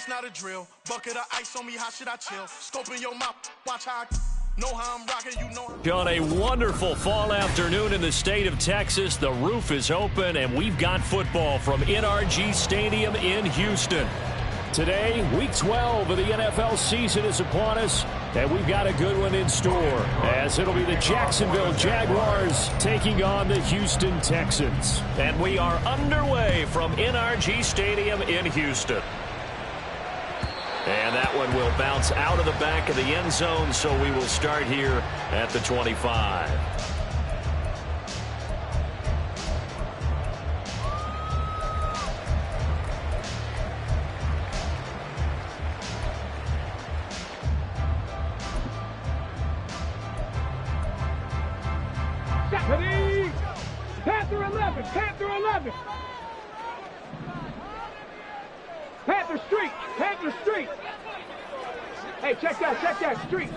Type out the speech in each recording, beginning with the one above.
It's not a drill. Bucket of ice on me, how should I chill? Scoping your mouth, watch how I know how I'm rocking, you know. On a wonderful fall afternoon in the state of Texas, the roof is open, and we've got football from NRG Stadium in Houston. Today, Week 12 of the NFL season is upon us, and we've got a good one in store, as it'll be the Jacksonville Jaguars taking on the Houston Texans. And we are underway from NRG Stadium in Houston. And that one will bounce out of the back of the end zone, so we will start here at the 25. Ready? Panther 11, Panther 11. Panther Street, Panther Street. Hey, check that, Street.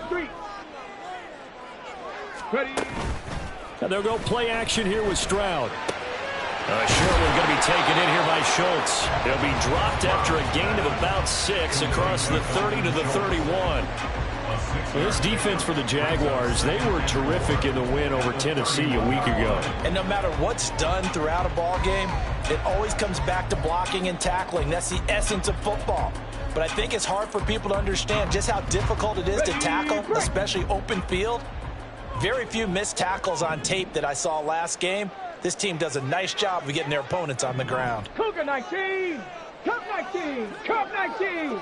Ready? And they'll go play action here with Stroud. Short one going to be taken in here by Schultz. He'll be dropped after a gain of about 6 across the 30 to the 31. This defense for the Jaguars, they were terrific in the win over Tennessee a week ago. And no matter what's done throughout a ball game, it always comes back to blocking and tackling. That's the essence of football. But I think it's hard for people to understand just how difficult it is to tackle, especially open field. Very few missed tackles on tape that I saw last game. This team does a nice job of getting their opponents on the ground. Cougar 19! Cup 19! Cup 19!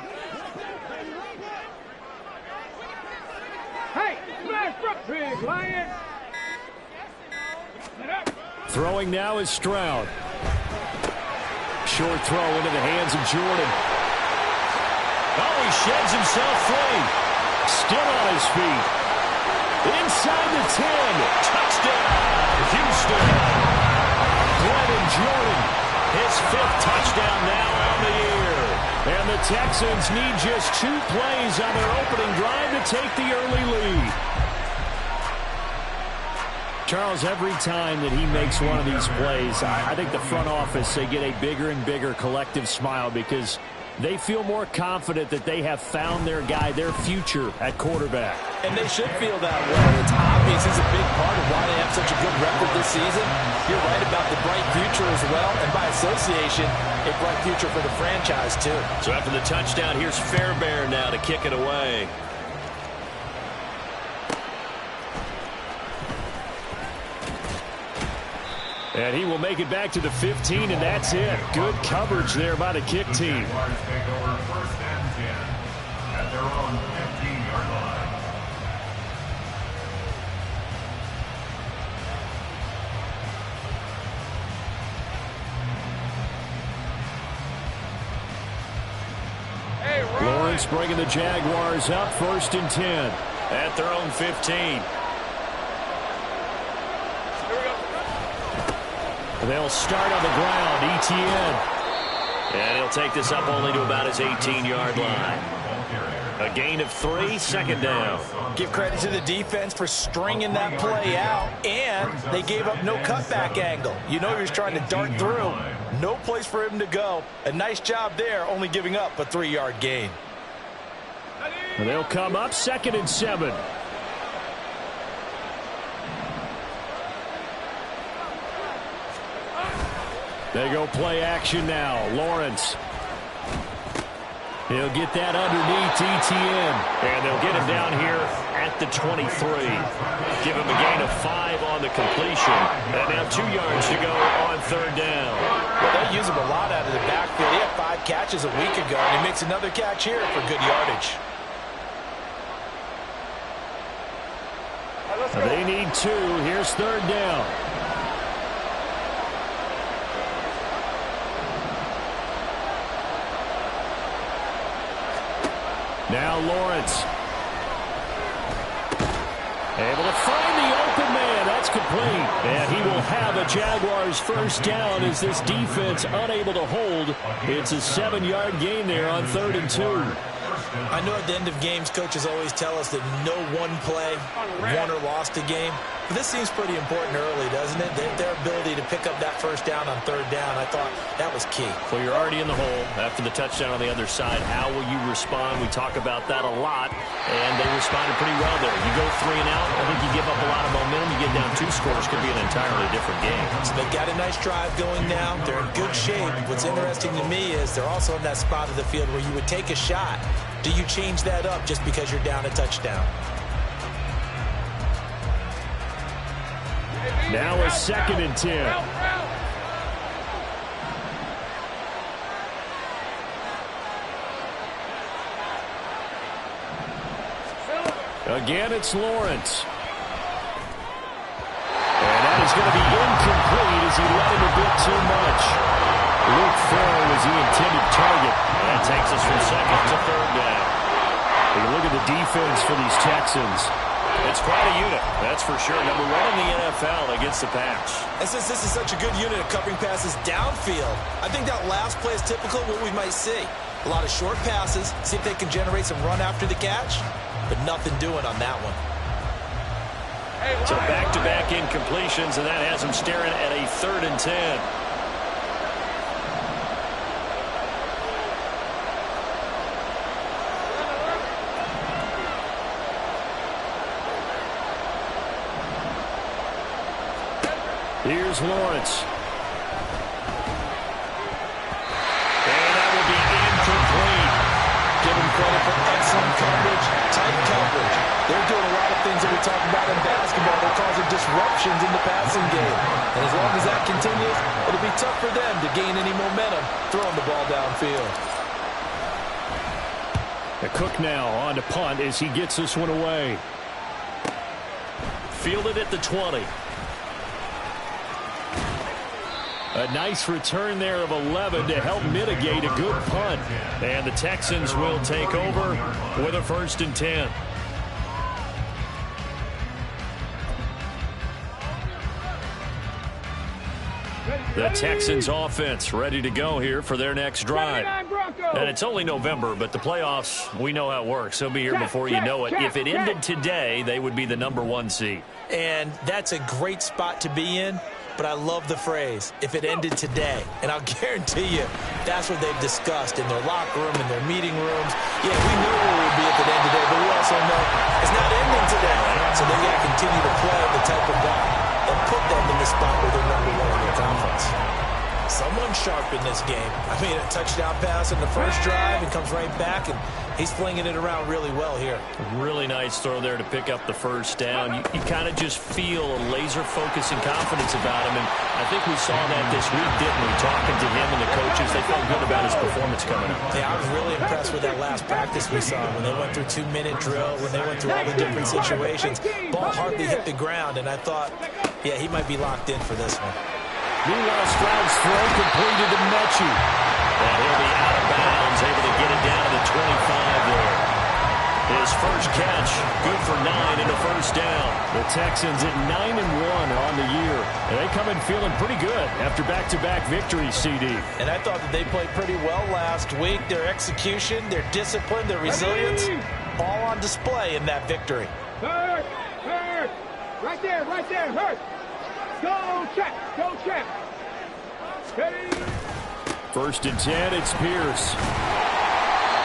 Hey, smash front, big lion! Throwing now is Stroud. Short throw into the hands of Jordan. Oh, he sheds himself free. Still on his feet. Inside the 10. Touchdown, Houston. Glennon Jordan, his 5th touchdown now on the year. And the Texans need just 2 plays on their opening drive to take the early lead. Charles, every time that he makes one of these plays, I think the front office, they get a bigger and bigger collective smile because they feel more confident that they have found their guy, their future at quarterback. And they should feel that way. It's obvious he's a big part of why they have such a good record this season. You're right about the bright future as well, and by association, a bright future for the franchise too. So after the touchdown, here's Fairbairn now to kick it away. And he will make it back to the 15, and that's it. Good coverage there by the kick team. Take over 1st and 10 at their own 15-yard line. Hey, Lawrence bringing the Jaguars up 1st and 10 at their own 15. They'll start on the ground, ETN. And he'll take this up only to about his 18-yard line. A gain of 3, 2nd down. Give credit to the defense for stringing that play out, and they gave up no cutback angle. You know he was trying to dart through. No place for him to go. A nice job there, only giving up a 3-yard gain. And they'll come up 2nd and 7. They go play action now. Lawrence. He'll get that underneath ETN. And they'll get him down here at the 23. Give him a gain of 5 on the completion. And now 2 yards to go on 3rd down. Well, they use him a lot out of the backfield. He had 5 catches a week ago, and he makes another catch here for good yardage. They need 2. Here's 3rd down. Now Lawrence. Able to find the open man. That's complete. And he will have a Jaguars 1st down as this defense unable to hold. It's a 7-yard gain there on 3rd and 2. I know at the end of games, coaches always tell us that no one play won or lost a game. But this seems pretty important early, doesn't it? Their ability to pick up that first down on third down, I thought that was key. Well, you're already in the hole after the touchdown on the other side. How will you respond? We talk about that a lot, and they responded pretty well there. You go 3 and out, I think you give up a lot of momentum. You get down 2 scores, could be an entirely different game. So they got a nice drive going now. They're in good shape. What's interesting to me is they're also in that spot of the field where you would take a shot. Do you change that up just because you're down a touchdown? Now a 2nd and 10. Again, it's Lawrence. And that is going to be incomplete as he let him a bit too much. Luke Farrell was the intended target. And that takes us from 2nd to 3rd down. When you look at the defense for these Texans, it's quite a unit, that's for sure. Number 1 in the NFL against the pass. And since this is such a good unit of covering passes downfield, I think that last play is typical of what we might see. A lot of short passes, see if they can generate some run after the catch, but nothing doing on that one. So back-to-back incompletions, and that has him staring at a 3rd and 10. Here's Lawrence. And that will be incomplete. Give him credit for excellent coverage, tight coverage. They're doing a lot of things that we talk about in basketball. They're causing disruptions in the passing game. And as long as that continues, it'll be tough for them to gain any momentum throwing the ball downfield. Cook now on to punt as he gets this one away. Fielded at the 20. A nice return there of 11 to help mitigate a good punt. And the Texans will take over with a 1st and 10. The Texans offense ready to go here for their next drive. And it's only November, but the playoffs, we know how it works. They'll be here before you know it. If it ended today, they would be the number 1 seed. And that's a great spot to be in. But I love the phrase, if it ended today. And I'll guarantee you, that's what they've discussed in their locker room, in their meeting rooms. Yeah, we knew where we would be at the end today, but we also know it's not ending today. So they got to continue to play the type of ball that put them in the spot where they're number 1 in their conference. Someone sharp in this game. I mean, a touchdown pass in the first drive, and comes right back, and he's flinging it around really well here. Really nice throw there to pick up the first down. You kind of just feel a laser focus and confidence about him, and I think we saw that this week, didn't we? Talking to him and the coaches, they felt good about his performance coming up. Yeah, I was really impressed with that last practice we saw when they went through 2-minute drill, when they went through all the different situations. Ball hardly hit the ground, and I thought, yeah, he might be locked in for this one. Meanwhile, Stroud's throw completed to Mechie. And he'll be out of bounds, able to get it down to the 25 there. His first catch, good for 9 and a first down. The Texans at 9-1 on the year. And they come in feeling pretty good after back-to-back victories, CD. And I thought that they played pretty well last week. Their execution, their discipline, their resilience, all on display in that victory. Hurt! Right there, hurt! Go check! Steady! 1st and 10, it's Pierce.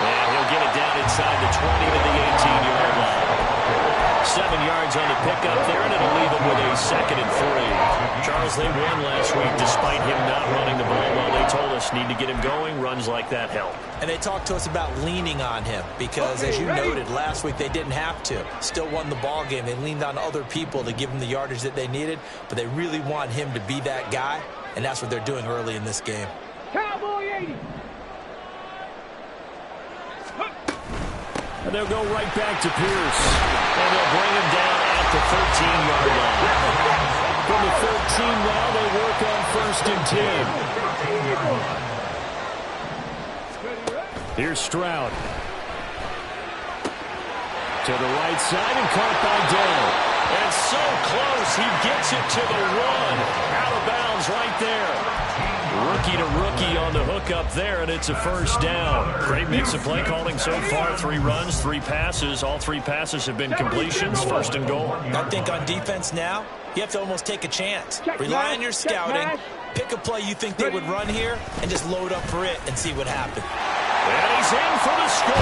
And he'll get it down inside the 20 to the 18-yard line. 7 yards on the pickup there, and it'll leave him with a 2nd and 3. Charles, they won last week despite him not running the ball well. They told us need to get him going. Runs like that help. And they talked to us about leaning on him because, as you noted, last week they didn't have to. Still won the ball game. They leaned on other people to give them the yardage that they needed, but they really want him to be that guy, and that's what they're doing early in this game. Cowboy 80! And they'll go right back to Pierce. And they'll bring him down at the 13-yard line. From the 13 now, they work on 1st and 10. Here's Stroud. To the right side and caught by Dale. And so close, he gets it to the 1. Out of bounds right there. Rookie to rookie on the hook up there, and it's a first down. Great mix of play calling so far. 3 runs, 3 passes. All 3 passes have been completions. First and goal. I think on defense now, you have to almost take a chance. Rely on your scouting. Pick a play you think they would run here and just load up for it and see what happens. And he's in for the score.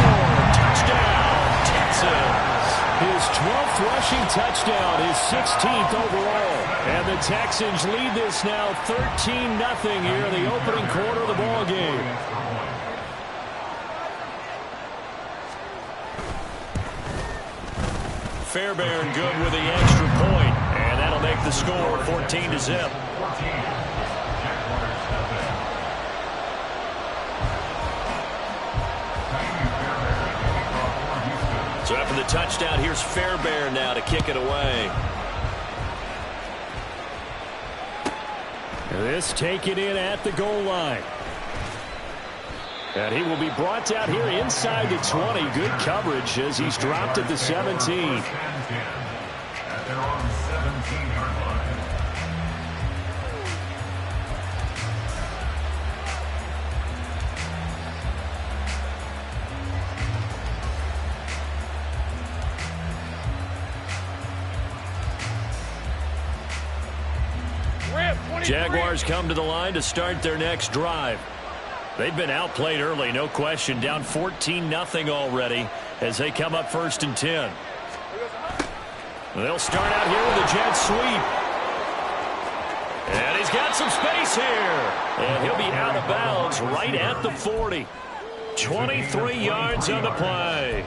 Touchdown, Texans. His 12th rushing touchdown, his 16th overall. And the Texans lead this now 13-0 here in the opening quarter of the ball game. Fairbairn good with the extra point, and that'll make the score 14-0. So after the touchdown, here's Fairbairn now to kick it away. This taken in at the goal line. And he will be brought down here inside the 20. Good coverage as he's dropped at the 17. At their own 17-yard line. Jaguars come to the line to start their next drive. They've been outplayed early, no question. Down 14-0 already as they come up 1st and 10. They'll start out here with a jet sweep. And he's got some space here. And he'll be out of bounds right at the 40. 23 yards on the play.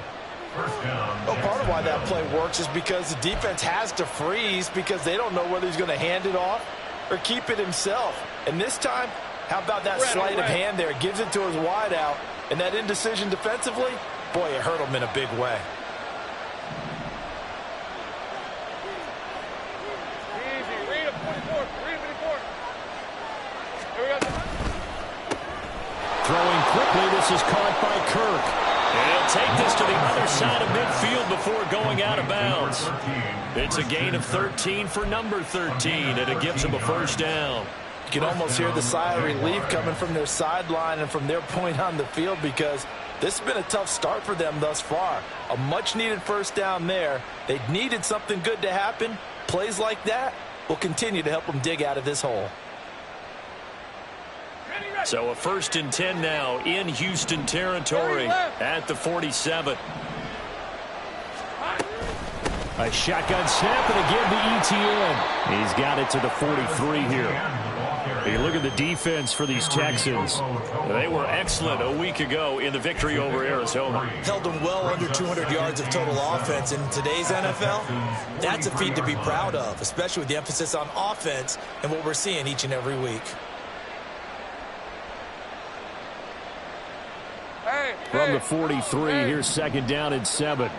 Well, part of why that play works is because the defense has to freeze because they don't know whether he's going to hand it off or keep it himself. And this time, how about that sleight of hand there? Gives it to his wideout. And that indecision defensively, boy, it hurt him in a big way. Easy. Read him, 44. Read him, 44. Here we go. Throwing quickly, this is caught by Kirk. And he'll take this to the other side of midfield before going out of bounds. It's a gain of 13 for number 13, and it gives him a first down. You can almost hear the sigh of relief coming from their sideline and from their point on the field because this has been a tough start for them thus far. A much-needed first down there. They needed something good to happen. Plays like that will continue to help them dig out of this hole. So a 1st and 10 now in Houston territory at the 47. A shotgun snap and again to ETN. He's got it to the 43 here. You look at the defense for these Texans. They were excellent a week ago in the victory over Arizona. Held them well under 200 yards of total offense. In today's NFL, that's a feat to be proud of, especially with the emphasis on offense and what we're seeing each and every week. From the 43, here's 2nd down and 7.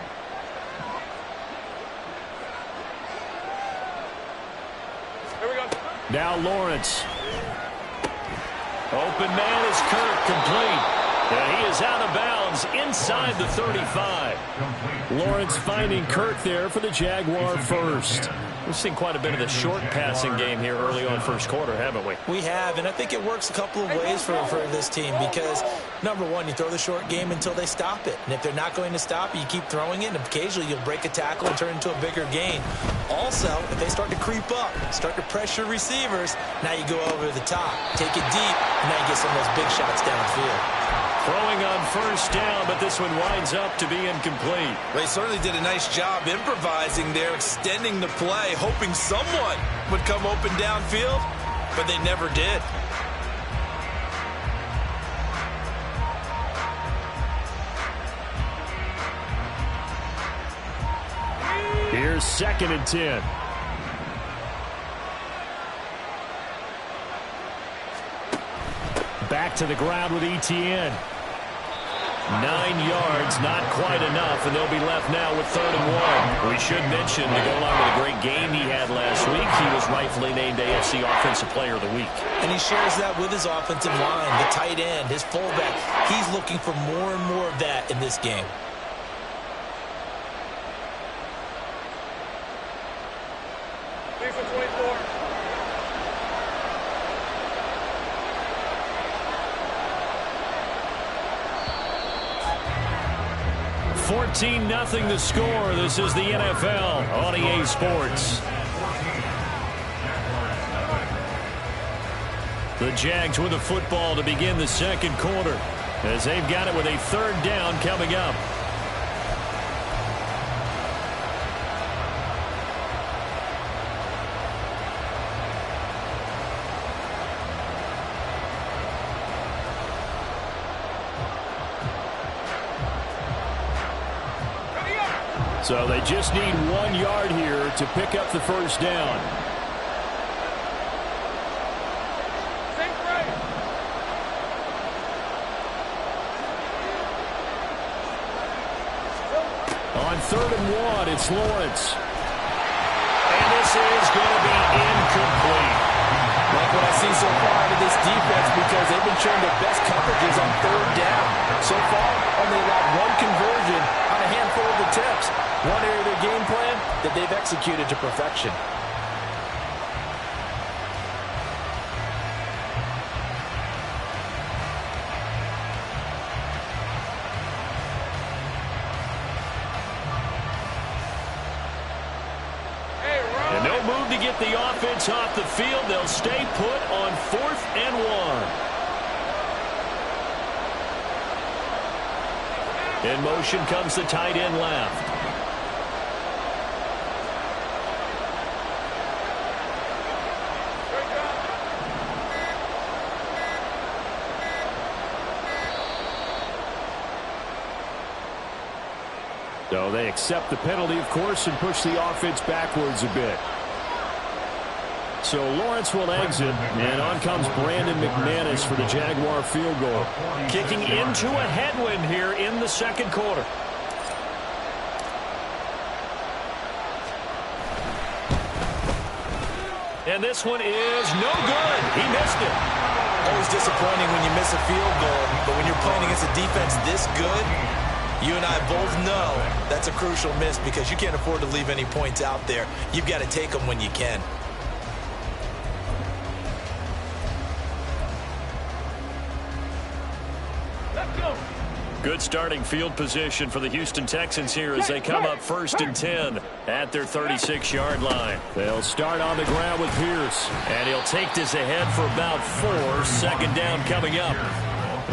Here we go. Now Lawrence. Open man is Kirk, complete. And he is out of bounds inside the 35. Lawrence finding Kirk there for the Jaguar first. We've seen quite a bit of the short passing game here early on first quarter, haven't we? We have, and I think it works a couple of ways for this team because, number one, you throw the short game until they stop it. And if they're not going to stop it, you keep throwing it, and occasionally you'll break a tackle and turn it into a bigger gain. Also, if they start to creep up, start to pressure receivers, now you go over the top, take it deep, and now you get some of those big shots downfield. Throwing on first down, but this one winds up to be incomplete. They certainly did a nice job improvising there, extending the play, hoping someone would come open downfield, but they never did. Here's 2nd and 10. Back to the ground with ETN. 9 yards, not quite enough, and they'll be left now with 3rd and 1. We should mention, to go along with a great game he had last week, he was rightfully named AFC Offensive Player of the Week. And he shares that with his offensive line, the tight end, his fullback. He's looking for more and more of that in this game. 14-0 the score. This is the NFL on EA Sports. The Jags with the football to begin the second quarter, as they've got it with a third down coming up. So they just need 1 yard here to pick up the first down. On 3rd and 1, it's Lawrence. And this is going to be incomplete. Like what I see so far out of this defense, because they've been showing their best coverages on 3rd down. So far, only allowed 1 conversion on a handful of attempts. One area of their game plan that they've executed to perfection. And no move to get the offense off the field. They'll stay put on 4th and 1. In motion comes the tight end left. So they accept the penalty, of course, and push the offense backwards a bit. So Lawrence will exit, and on comes Brandon McManus for the Jaguar field goal. Kicking into a headwind here in the second quarter. And this one is no good. He missed it. Always disappointing when you miss a field goal, but when you're playing against a defense this good, you and I both know that's a crucial miss because you can't afford to leave any points out there. You've got to take them when you can. Let's go. Good starting field position for the Houston Texans here as they come up 1st and 10 at their 36-yard line. They'll start on the ground with Pierce, and he'll take this ahead for about 4. 2nd down coming up.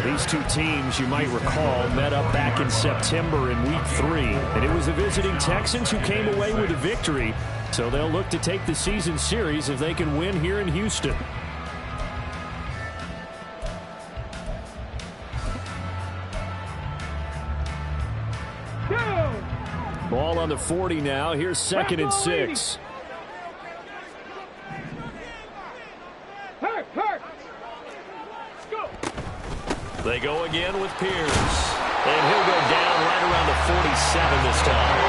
These two teams, you might recall, met up back in September in Week 3, and it was the visiting Texans who came away with a victory, so they'll look to take the season series if they can win here in Houston. Ball on the 40 now. Here's 2nd and 6. They go again with Pierce. And he'll go down right around the 47 this time.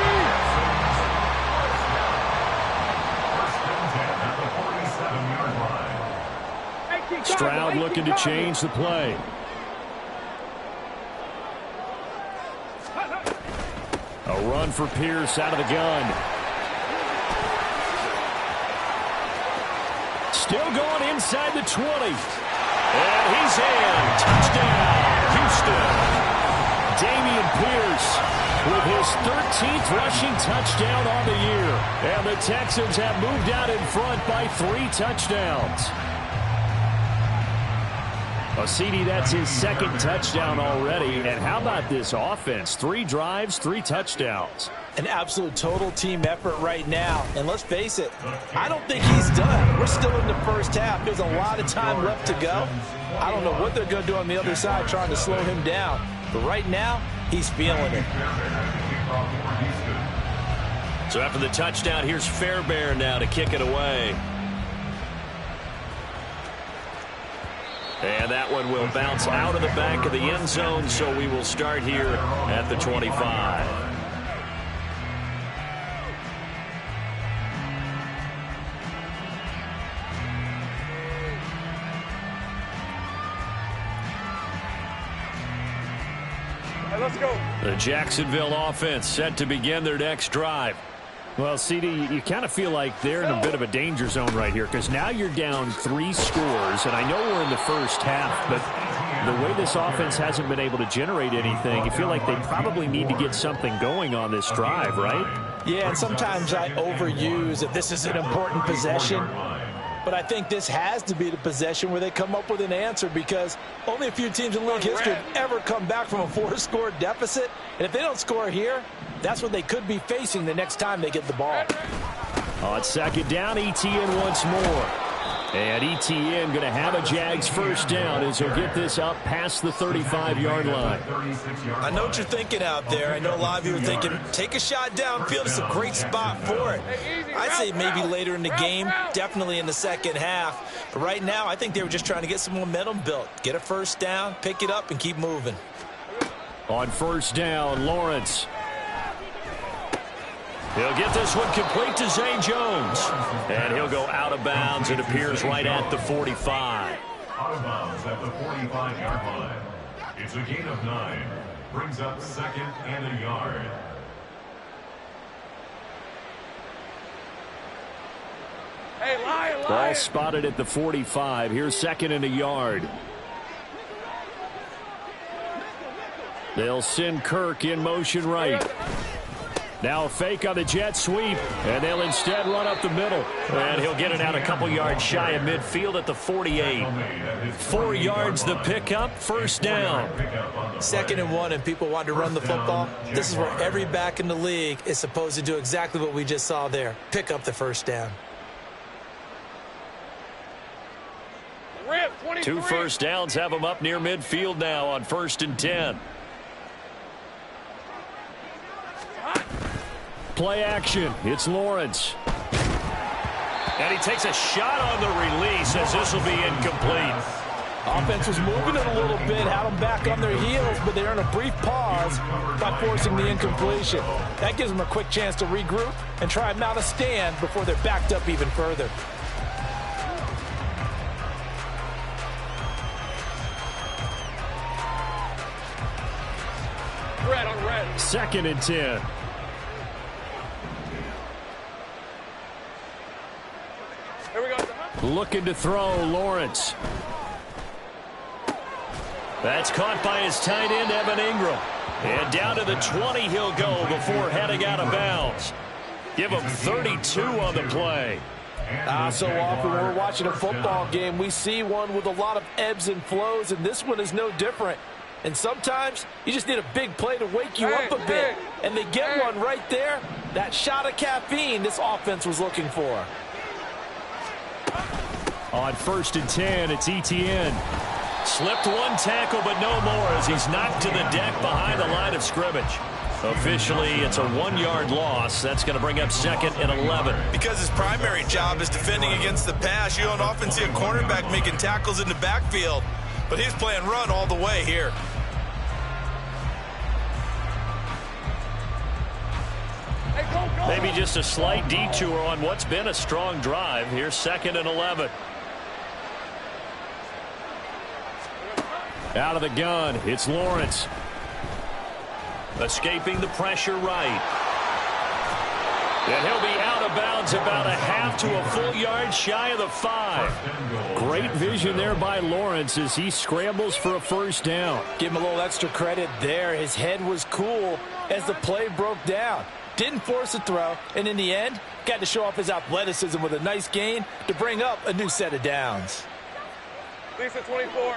Stroud looking to change the play. A run for Pierce out of the gun. Still going inside the 20. And he's in. Touchdown, Houston. Damian Pierce with his 13th rushing touchdown on the year. And the Texans have moved out in front by 3 touchdowns. CD, that's his 2nd touchdown already. And how about this offense? 3 drives, 3 touchdowns. An absolute total team effort right now. And let's face it, I don't think he's done. We're still in the first half. There's a lot of time left to go. I don't know what they're going to do on the other side trying to slow him down. But right now, he's feeling it. So after the touchdown, here's Fairbairn now to kick it away. And that one will bounce out of the back of the end zone, so we will start here at the 25. Let's go. The Jacksonville offense set to begin their next drive. Well, CD, you kind of feel like they're in a bit of a danger zone right here because now you're down 3 scores, and I know we're in the first half, but the way this offense hasn't been able to generate anything, you feel like they probably need to get something going on this drive, right? Yeah, and sometimes I overuse that this is an important possession. But I think this has to be the possession where they come up with an answer, because only a few teams in league history have ever come back from a 4-score deficit. And if they don't score here, that's what they could be facing the next time they get the ball. On second down, ETN once more. And ETN going to have a Jags first down as he'll get this up past the 35-yard line. I know what you're thinking out there. I know a lot of you are thinking, take a shot downfield. It's a great spot for it. I'd say maybe later in the game, definitely in the second half. But right now, I think they were just trying to get some momentum built. Get a first down, pick it up, and keep moving. On first down, Lawrence. He'll get this one complete to Zay Jones. And he'll go out of bounds. It appears right at the 45. Out of bounds at the 45-yard line. It's a gain of 9. Brings up second and a yard. Hey, Lion. Ball spotted at the 45. Here's second and a yard. They'll send Kirk in motion right. Now a fake on the jet sweep, and they'll instead run up the middle. And he'll get it out a couple yards shy of midfield at the 48. 4 yards the pickup, first down. 2nd and 1, and people want to run the football. This is where every back in the league is supposed to do exactly what we just saw there. Pick up the first down. 2 first downs have them up near midfield now on 1st and 10. Play action. It's Lawrence. And he takes a shot on the release as this will be incomplete. Offense was moving it a little bit, had them back on their heels, but they earned a brief pause by forcing the incompletion. That gives them a quick chance to regroup and try and mount a stand before they're backed up even further. Red on red. 2nd and 10. Here we go. Looking to throw, Lawrence. That's caught by his tight end, Evan Ingram. And down to the 20 he'll go before heading out of bounds. Give him 32 on the play. So often when we're watching a football game, we see one with a lot of ebbs and flows, and this one is no different. And sometimes you just need a big play to wake you up a bit. And they get one right there. That shot of caffeine this offense was looking for. On 1st and 10, it's ETN. Slipped one tackle, but no more as he's knocked to the deck behind the line of scrimmage. Officially, it's a 1-yard loss. That's going to bring up 2nd and 11. Because his primary job is defending against the pass, you don't often see a cornerback making tackles in the backfield. But he's playing run all the way here. Maybe just a slight detour on what's been a strong drive. Here's 2nd and 11. Out of the gun, it's Lawrence. Escaping the pressure right. And he'll be out of bounds about a half to a full yard shy of the 5. Great vision there by Lawrence as he scrambles for a first down. Give him a little extra credit there. His head was cool as the play broke down. Didn't force a throw, and in the end, got to show off his athleticism with a nice gain to bring up a new set of downs. Lisa 24.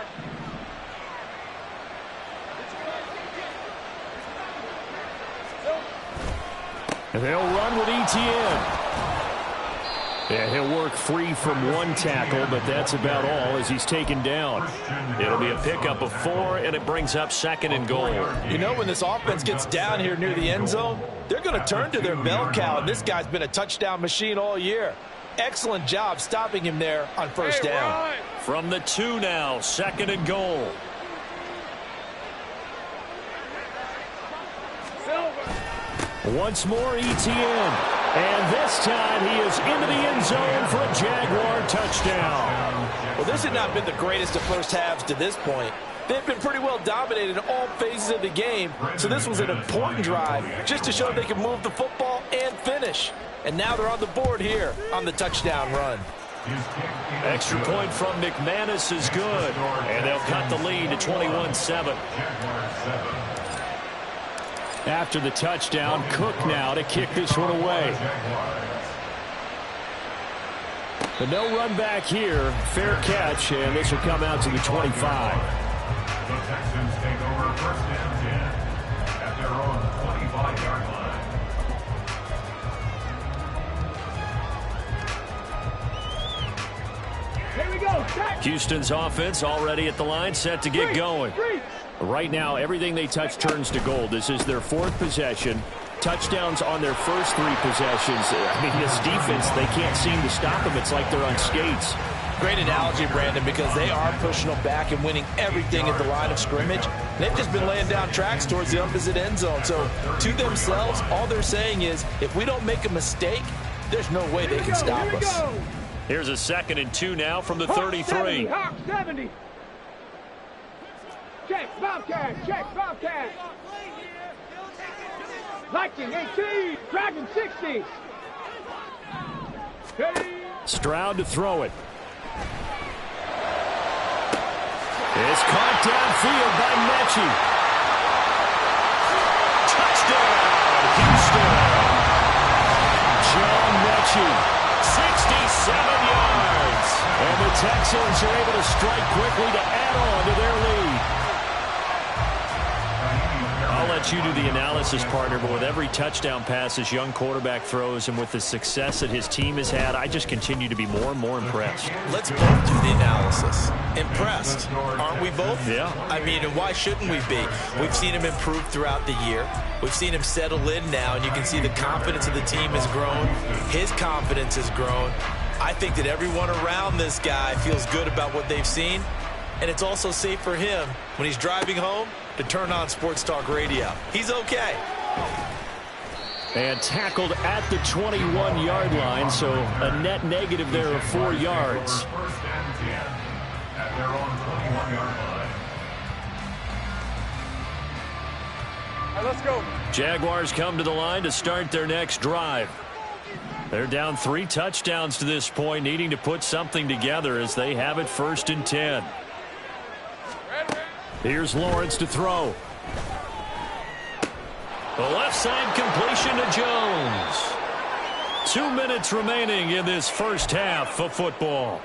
And they'll run with ETN. And he'll work free from one tackle, but that's about all as he's taken down. It'll be a pickup of 4, and it brings up 2nd and goal. You know, when this offense gets down here near the end zone, they're going to turn to their bell cow, and this guy's been a touchdown machine all year. Excellent job stopping him there on first down. From the 2 now, 2nd and goal. Once more, ETN. And this time he is into the end zone for a Jaguar touchdown. Well, this had not been the greatest of first halves to this point. They've been pretty well dominated in all phases of the game, so this was an important drive just to show they can move the football and finish. And now they're on the board here on the touchdown run. Extra point from McManus is good, and they'll cut the lead to 21-7. After the touchdown, Cook now to kick this one away. But no run back here. Fair catch, and this will come out to the 25. The Texans take over first and 10 at their own 25-yard line. Here we go. Check. Houston's offense already at the line, set to get going. Right now, everything they touch turns to gold. This is their fourth possession. Touchdowns on their first three possessions. I mean, this defense, they can't seem to stop them. It's like they're on skates. Great analogy, Brandon, because they are pushing them back and winning everything at the line of scrimmage. They've just been laying down tracks towards the opposite end zone. So to themselves, all they're saying is, if we don't make a mistake, there's no way they can stop us. Here's a 2nd and 2 now from the 33. Hawk 70. Check, Bobcat, check, Bobcat. Lightning 18, Dragon 60. Stroud to throw it. It's caught downfield by Mechie. Touchdown, Houston. John Mechie, 67 yards. And the Texans are able to strike quickly to add on to their lead. I'll let you do the analysis, partner, but with every touchdown pass this young quarterback throws and with the success that his team has had, I just continue to be more and more impressed. Let's both do the analysis. Impressed. Aren't we both? Yeah. I mean, and why shouldn't we be? We've seen him improve throughout the year. We've seen him settle in now, and you can see the confidence of the team has grown. His confidence has grown. I think that everyone around this guy feels good about what they've seen, and it's also safe for him when he's driving home to turn on Sports Talk Radio. He's okay. And tackled at the 21-yard line, so a net negative there of 4 yards. First and 10 at their own 21-yard line. All right, let's go. Jaguars come to the line to start their next drive. They're down 3 touchdowns to this point, needing to put something together as they have it 1st and 10. Here's Lawrence to throw. The left side completion to Jones. 2 minutes remaining in this first half of football.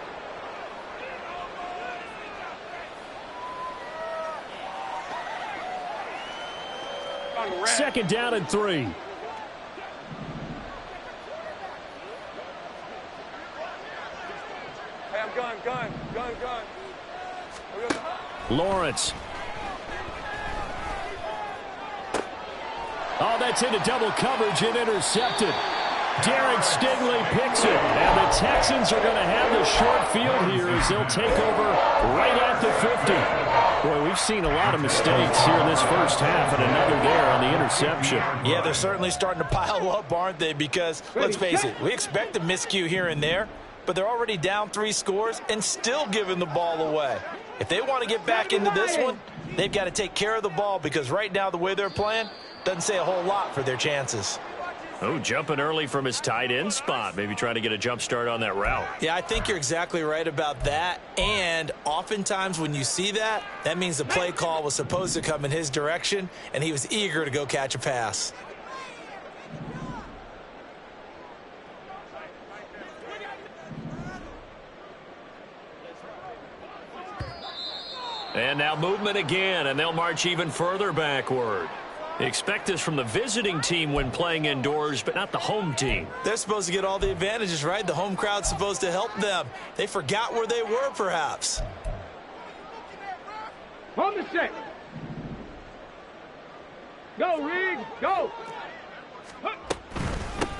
Second down and 3. Hey, I'm gun. Lawrence. Oh, that's into double coverage and intercepted. Derek Stingley picks it. And the Texans are going to have the short field here as they'll take over right at the 50. Boy, we've seen a lot of mistakes here in this first half, and another there on the interception. Yeah, they're certainly starting to pile up, aren't they? Because, let's face it, we expect a miscue here and there, but they're already down 3 scores and still giving the ball away. If they want to get back into this one, they've got to take care of the ball, because right now the way they're playing doesn't say a whole lot for their chances. Oh, jumping early from his tight end spot. Maybe trying to get a jump start on that route. Yeah, I think you're exactly right about that. And oftentimes when you see that, that means the play call was supposed to come in his direction, and he was eager to go catch a pass. And now movement again, and they'll march even further backward. Expect this from the visiting team when playing indoors, but not the home team. They're supposed to get all the advantages, right? The home crowd's supposed to help them. They forgot where they were, perhaps. On the set. Go, Reed, go.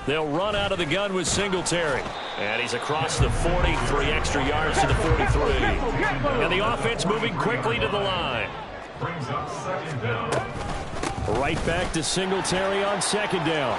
They'll run out of the gun with Singletary. And he's across the 40, 3 extra yards to the 43. And the offense moving quickly to the line. Brings up second down. Right back to Singletary on second down.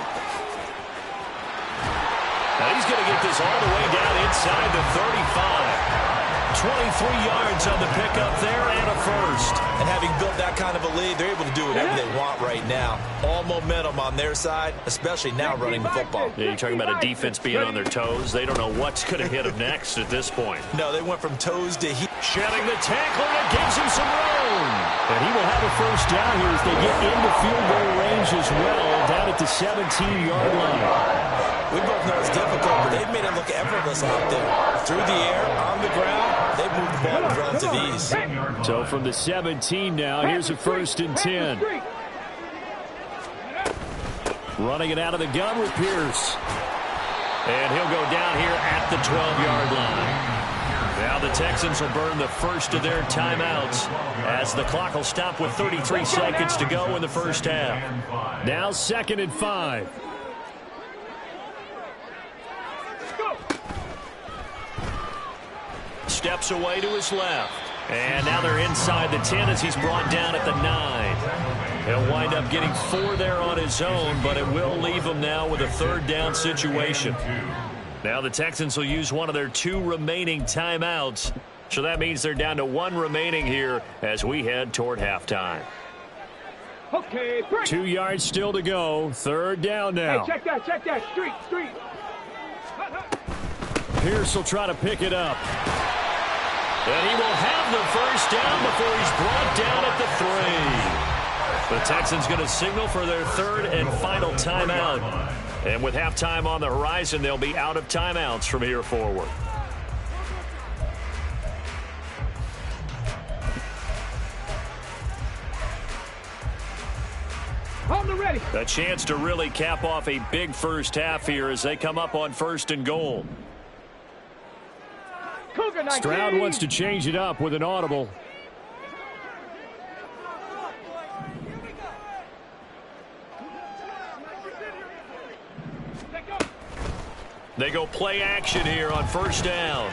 Now he's going to get this all the way down inside the 35. 23 yards on the pickup there and a first. And having built that kind of a lead, they're able to do whatever they want right now. All momentum on their side, especially now running the football. Yeah, you're talking about a defense being on their toes. They don't know what's going to hit them next at this point. No, they went from toes to heel. Shedding the tackle, and gives him some room. And he will have a first down here as they get into field goal range as well, down at the 17-yard line. We both know it's difficult, but they've made it look effortless out there. Through the air, on the ground, they've moved the ball with relative ease. So from the 17 now, here's a 1st and 10. Running it out of the gun with Pierce. And he'll go down here at the 12-yard line. Now the Texans will burn the first of their timeouts as the clock will stop with 33 seconds to go in the first half. Now 2nd and 5. Steps away to his left. And now they're inside the 10 as he's brought down at the 9. He'll wind up getting 4 there on his own, but it will leave him now with a 3rd down situation. Now the Texans will use one of their 2 remaining timeouts. So that means they're down to 1 remaining here as we head toward halftime. Okay, 2 yards still to go. 3rd down now. Hey, check that. Street. Pierce will try to pick it up. And he will have the first down before he's brought down at the 3. The Texans going to signal for their 3rd and final timeout. And with halftime on the horizon, they'll be out of timeouts from here forward. Ready. A chance to really cap off a big first half here as they come up on 1st and goal. Stroud wants to change it up with an audible. They go play action here on 1st down.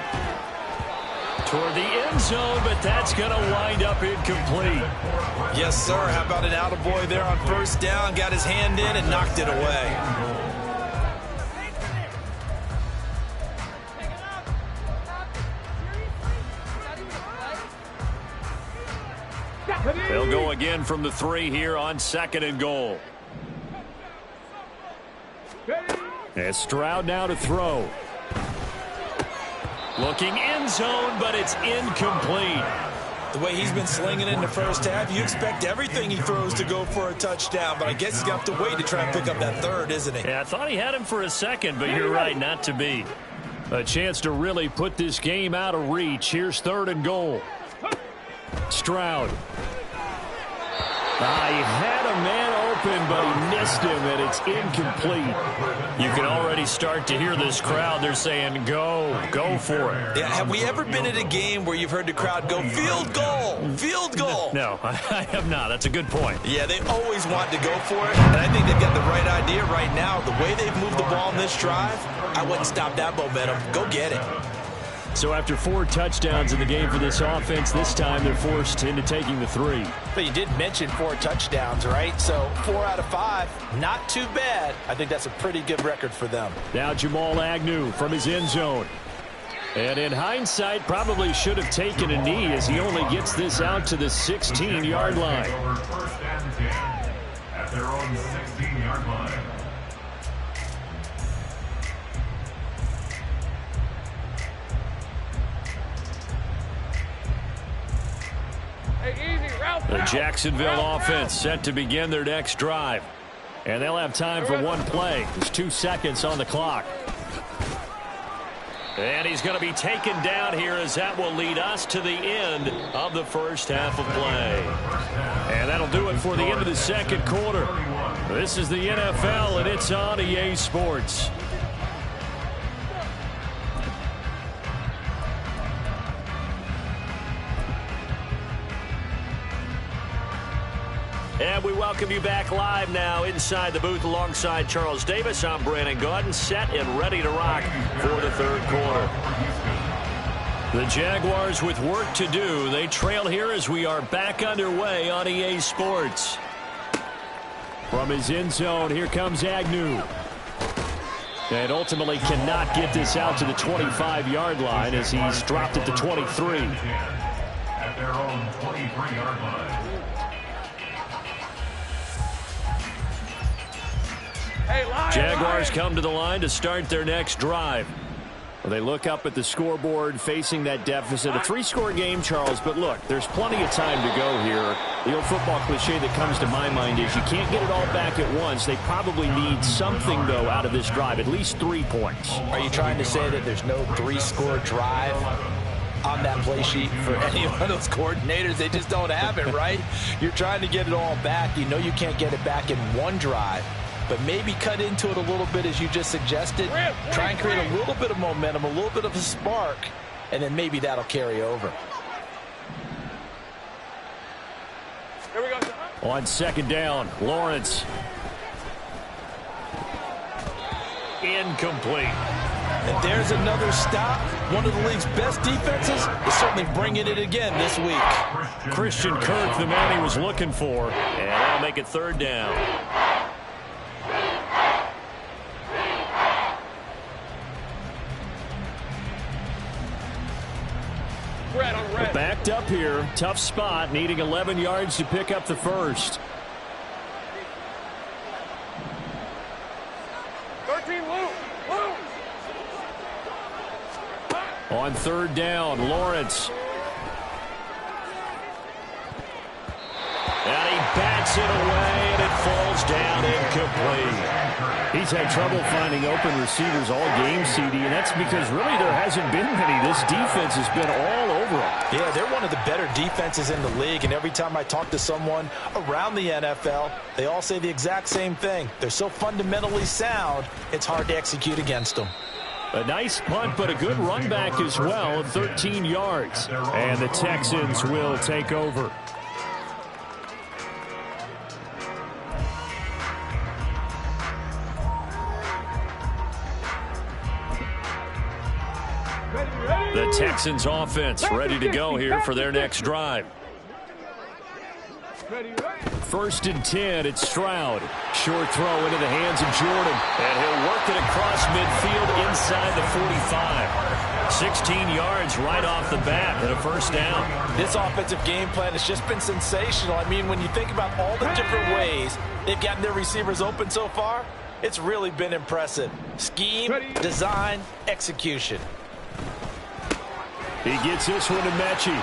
Toward the end zone, but that's going to wind up incomplete. Yes, sir. How about an attaboy there on 1st down? Got his hand in and knocked it away. They'll go again from the 3 here on 2nd and goal. And Stroud now to throw. Looking end zone, but it's incomplete. The way he's been slinging in the first half, you expect everything he throws to go for a touchdown, but I guess he's going to have to wait to try and pick up that 3rd, isn't he? Yeah, I thought he had him for a second, but you're right, not to be. A chance to really put this game out of reach. Here's 3rd and goal. Stroud. He had a man open, but he missed him, and it's incomplete. You can already start to hear this crowd. They're saying, go for it. Yeah, have we ever been at a game where you've heard the crowd go, field goal? No, I have not. That's a good point. Yeah, they always want to go for it, and I think they've got the right idea right now. The way they've moved the ball in this drive, I wouldn't stop that momentum. Go get it. So after 4 touchdowns in the game for this offense, this time they're forced into taking the 3. But you did mention 4 touchdowns, right? So 4 out of 5, not too bad. I think that's a pretty good record for them. Now Jamal Agnew from his end zone. And in hindsight, probably should have taken a knee as he only gets this out to the 16-yard line. First and 10 at their own 16-yard line. The Jacksonville offense set to begin their next drive. And they'll have time for 1 play. There's 2 seconds on the clock. And he's going to be taken down here as that will lead us to the end of the first half of play. And that'll do it for the end of the 2nd quarter. This is the NFL, and it's on EA Sports. And we welcome you back live now inside the booth alongside Charles Davis. I'm Brandon Gaudin, set and ready to rock for the 3rd quarter. The Jaguars with work to do. They trail here as we are back underway on EA Sports. From his end zone, here comes Agnew. And ultimately cannot get this out to the 25-yard line as he's dropped at the 23. At their own 23-yard line. Jaguars come to the line to start their next drive. Well, they look up at the scoreboard facing that deficit. A 3-score game, Charles, but look, there's plenty of time to go here. The old football cliche that comes to my mind is you can't get it all back at once. They probably need something, though, out of this drive, at least 3 points. Are you trying to say that there's no 3-score drive on that play sheet for any one of those coordinators? They just don't have it, right? You're trying to get it all back. You know you can't get it back in one drive. But maybe cut into it a little bit, as you just suggested. Try and create a little bit of momentum, a little bit of a spark, and then maybe that'll carry over. Here we go. On second down, Lawrence. Incomplete. And there's another stop. One of the league's best defenses is certainly bringing it again this week. Christian Kirk, the man he was looking for. And that'll make it third down. Backed up here. Tough spot. Needing 11 yards to pick up the first. 13, Luke. On third down, Lawrence. And he bats it away, and it falls down incomplete. He's had trouble finding open receivers all game, CD, and that's because really there hasn't been many. This defense has been all over him. Yeah, they're one of the better defenses in the league, and every time I talk to someone around the NFL, they all say the exact same thing. They're so fundamentally sound, it's hard to execute against them. A nice punt, but a good run back as well, 13 yards. And the Texans will take over. The Texans offense ready to go here for their next drive. First and 10, it's Stroud. Short throw into the hands of Jordan. And he'll work it across midfield inside the 45. 16 yards right off the bat and a first down. This offensive game plan has just been sensational. I mean, when you think about all the different ways they've gotten their receivers open so far, it's really been impressive. Scheme, design, execution. He gets this one to Mechie.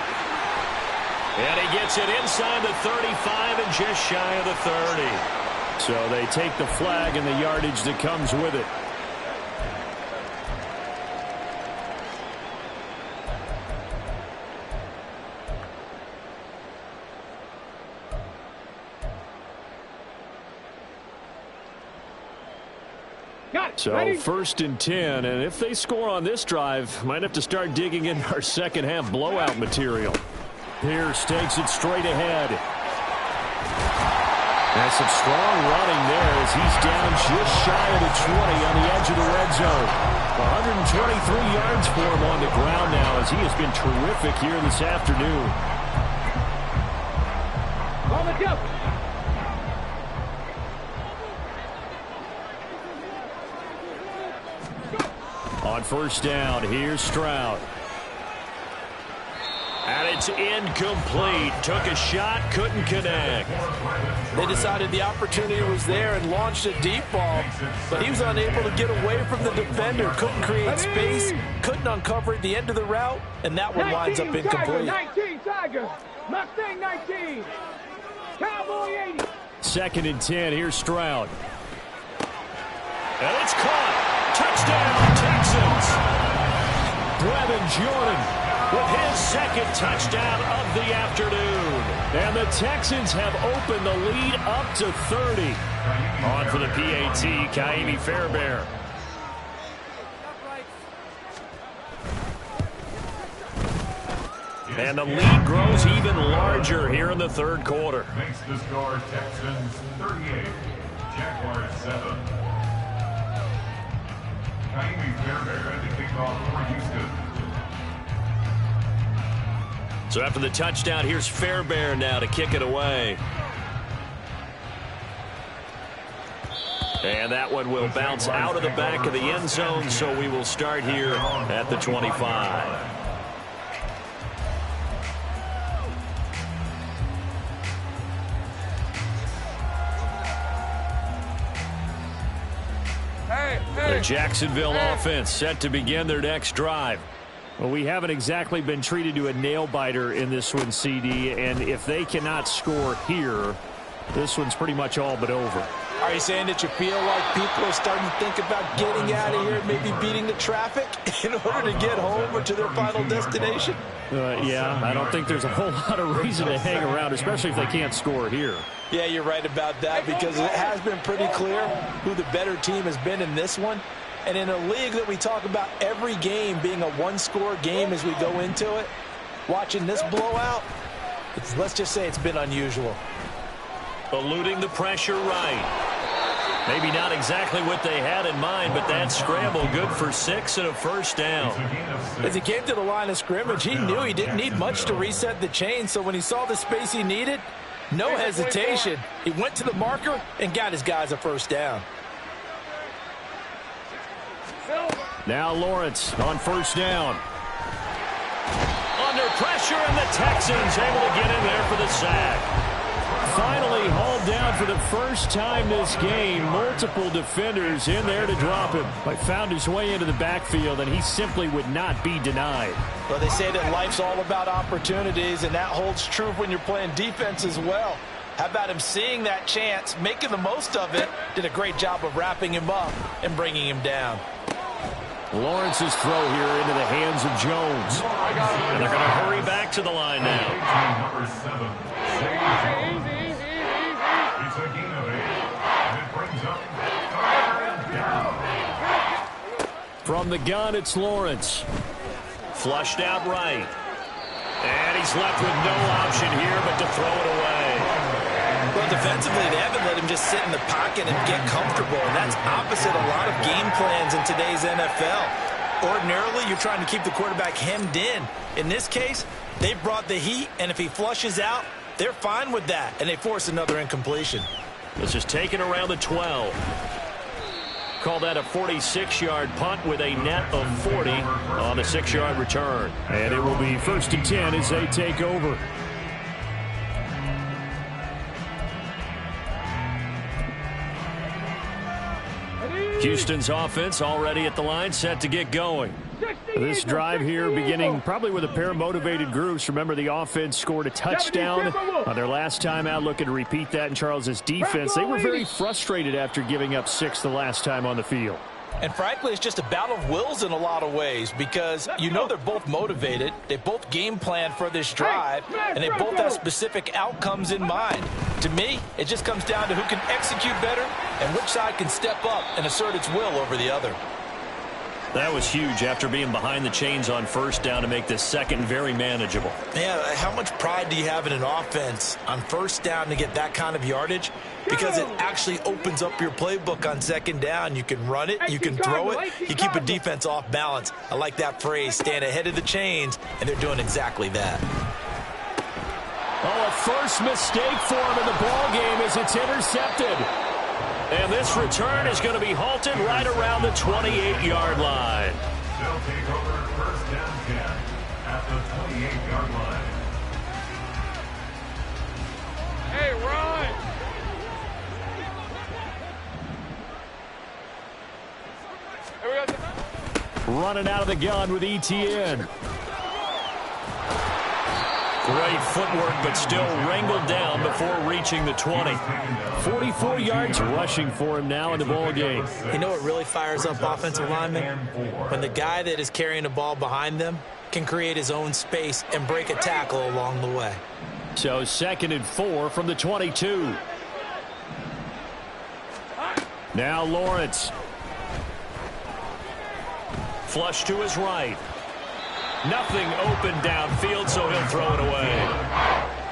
And he gets it inside the 35 and just shy of the 30. So they take the flag and the yardage that comes with it. So first and 10, and if they score on this drive, might have to start digging in our second half blowout material. Pierce takes it straight ahead. And some strong running there as he's down just shy of the 20 on the edge of the red zone. 123 yards for him on the ground now as he has been terrific here this afternoon. On the jump. On first down, here's Stroud. And it's incomplete. Took a shot, couldn't connect. They decided the opportunity was there and launched a deep ball, but he was unable to get away from the defender. Couldn't create space, couldn't uncover at the end of the route, and that one winds up incomplete. 19 Tiger, Mustang 19, Cowboy 80. Second and 10, here's Stroud. And it's caught. Touchdown, Texans. Brevin Jordan with his second touchdown of the afternoon. And the Texans have opened the lead up to 30. On for the PAT, Kaimi Fairbairn. And the lead grows even larger here in the third quarter. Makes the score Texans 38, Jaguars 7. Kaimi Fairbairn to kick off for Houston. So after the touchdown, here's Fairbairn now to kick it away. And that one will bounce out of the back of the end zone, so we will start here at the 25. The Jacksonville offense set to begin their next drive. Well, we haven't exactly been treated to a nail-biter in this one, CD, and if they cannot score here, this one's pretty much all but over. Are you saying that you feel like people are starting to think about getting out of here, maybe beating the traffic in order to get home or to their final destination? Yeah, I don't think there's a whole lot of reason to hang around, especially if they can't score here. Yeah, you're right about that, because it has been pretty clear who the better team has been in this one. And in a league that we talk about every game being a one-score game as we go into it, watching this blowout, let's just say it's been unusual. Eluding the pressure right. Maybe not exactly what they had in mind, but that scramble good for 6 and a first down. As he came to the line of scrimmage, he knew he didn't need much to reset the chain, so when he saw the space he needed, no hesitation. He went to the marker and got his guys a first down. Now Lawrence on first down. Under pressure, and the Texans able to get in there for the sack. Finally hauled down for the first time this game. Multiple defenders in there to drop him. But found his way into the backfield, and he simply would not be denied. Well, they say that life's all about opportunities, and that holds true when you're playing defense as well. How about him seeing that chance, making the most of it, did a great job of wrapping him up and bringing him down. Lawrence's throw here into the hands of Jones. And they're going to hurry back to the line now. Number 7. It's a gain of 8. And it brings up 3rd down. From the gun, it's Lawrence. Flushed out right. And he's left with no option here but to throw it away. Well, defensively, they haven't let him just sit in the pocket and get comfortable, and that's opposite a lot of game plans in today's NFL. Ordinarily, you're trying to keep the quarterback hemmed in. In this case, they brought the heat, and if he flushes out, they're fine with that, and they force another incompletion. This is taken around the 12. Call that a 46-yard punt with a net of 40 on the 6-yard return. And it will be 1st and 10 as they take over. Houston's offense already at the line, set to get going. This drive here beginning probably with a pair of motivated groups. Remember, the offense scored a touchdown on their last time out, looking to repeat that in Charles's defense. They were very frustrated after giving up 6 the last time on the field. And frankly, it's just a battle of wills in a lot of ways, because you know they're both motivated, they both game plan for this drive, and they both have specific outcomes in mind. To me, it just comes down to who can execute better and which side can step up and assert its will over the other. That was huge after being behind the chains on first down to make this second very manageable. Yeah, how much pride do you have in an offense on first down to get that kind of yardage? Because it actually opens up your playbook on second down. You can run it, you can throw it, you keep a defense off balance. I like that phrase, stand ahead of the chains, and they're doing exactly that. Oh, a first mistake for him in the ball game as it's intercepted. And this return is going to be halted right around the 28-yard line. They'll take over 1st down 10 at the 28-yard line. Hey, run! Here we go. Running out of the gun with ETN. Great footwork, but still wrangled down before reaching the 20. 44 yards rushing for him now in the ball game. You know what really fires up offensive linemen? When the guy that is carrying the ball behind them can create his own space and break a tackle along the way. So 2nd and 4 from the 22. Now Lawrence. Flush to his right. Nothing open downfield, so he'll throw it away.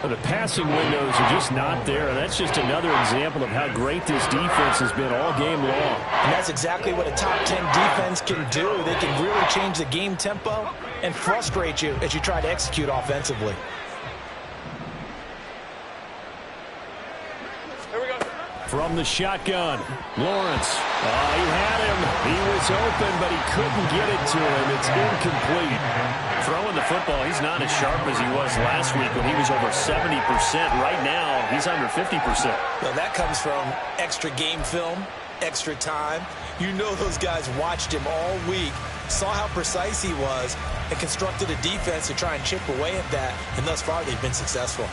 Well, the passing windows are just not there, and that's just another example of how great this defense has been all game long. And that's exactly what a top 10 defense can do. They can really change the game tempo and frustrate you as you try to execute offensively. From the shotgun, Lawrence. He had him. He was open, but he couldn't get it to him. It's incomplete. Throwing the football, he's not as sharp as he was last week when he was over 70%. Right now, he's under 50%. Well, that comes from extra game film, extra time. You know those guys watched him all week, saw how precise he was, and constructed a defense to try and chip away at that. And thus far, they've been successful.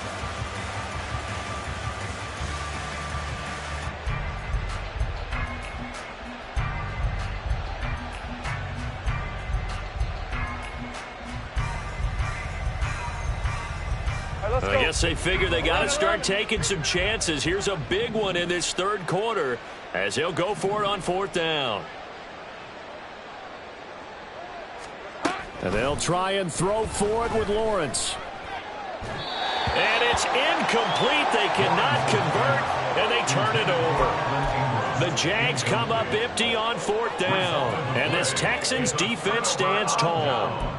I guess they figure they got to start taking some chances. Here's a big one in this third quarter as he'll go for it on 4th down. And they'll try and throw for it with Lawrence. And it's incomplete. They cannot convert, and they turn it over. The Jags come up empty on 4th down, and this Texans defense stands tall.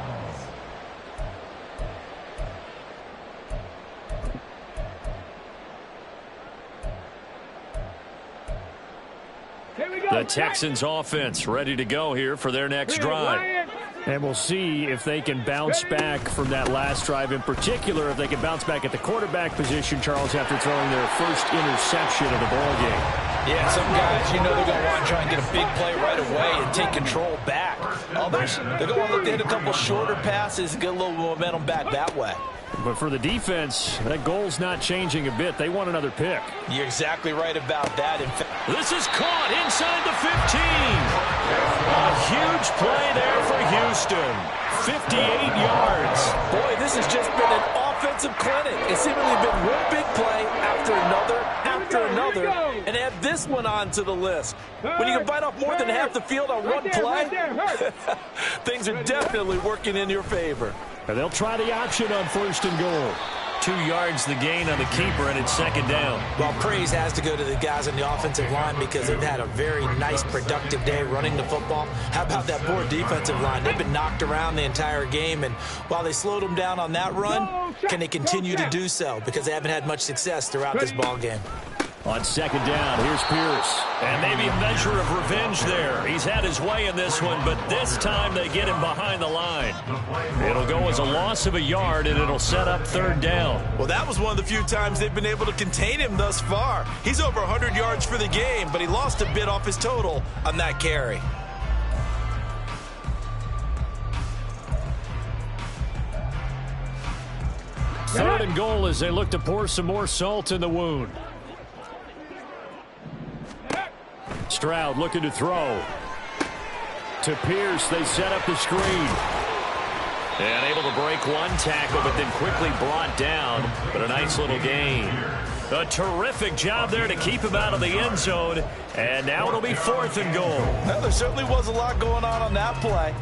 The Texans offense ready to go here for their next drive. And we'll see if they can bounce back from that last drive. In particular, if they can bounce back at the quarterback position, Charles, after throwing their first interception of the ball game. Yeah, some guys, you know, they're going to want to try and get a big play right away and take control back. Others, they're going to look to hit a couple shorter passes and get a little momentum back that way. But for the defense, that goal's not changing a bit. They want another pick. You're exactly right about that. This is caught inside the 15. A huge play there for Houston. 58 yards. Boy, this has just been an offensive clinic. It's seemingly been one big play after another, and add this one onto the list. When you can bite off more than half the field on one play, things are definitely working in your favor. And they'll try the option on 1st and goal. 2 yards the gain on the keeper, and it's 2nd down. Well, praise has to go to the guys on the offensive line because they've had a very nice, productive day running the football. How about that poor defensive line? They've been knocked around the entire game, and while they slowed them down on that run, can they continue to do so? Because they haven't had much success throughout this ball game. On 2nd down, here's Pierce. And maybe a measure of revenge there. He's had his way in this one, but this time they get him behind the line. It'll go as a loss of a yard, and it'll set up 3rd down. Well, that was one of the few times they've been able to contain him thus far. He's over 100 yards for the game, but he lost a bit off his total on that carry. Third and goal as they look to pour some more salt in the wound. Stroud looking to throw. To Pierce, they set up the screen. And able to break one tackle, but then quickly brought down. But a nice little gain. A terrific job there to keep him out of the end zone. And now it'll be 4th and goal. Well, there certainly was a lot going on that play.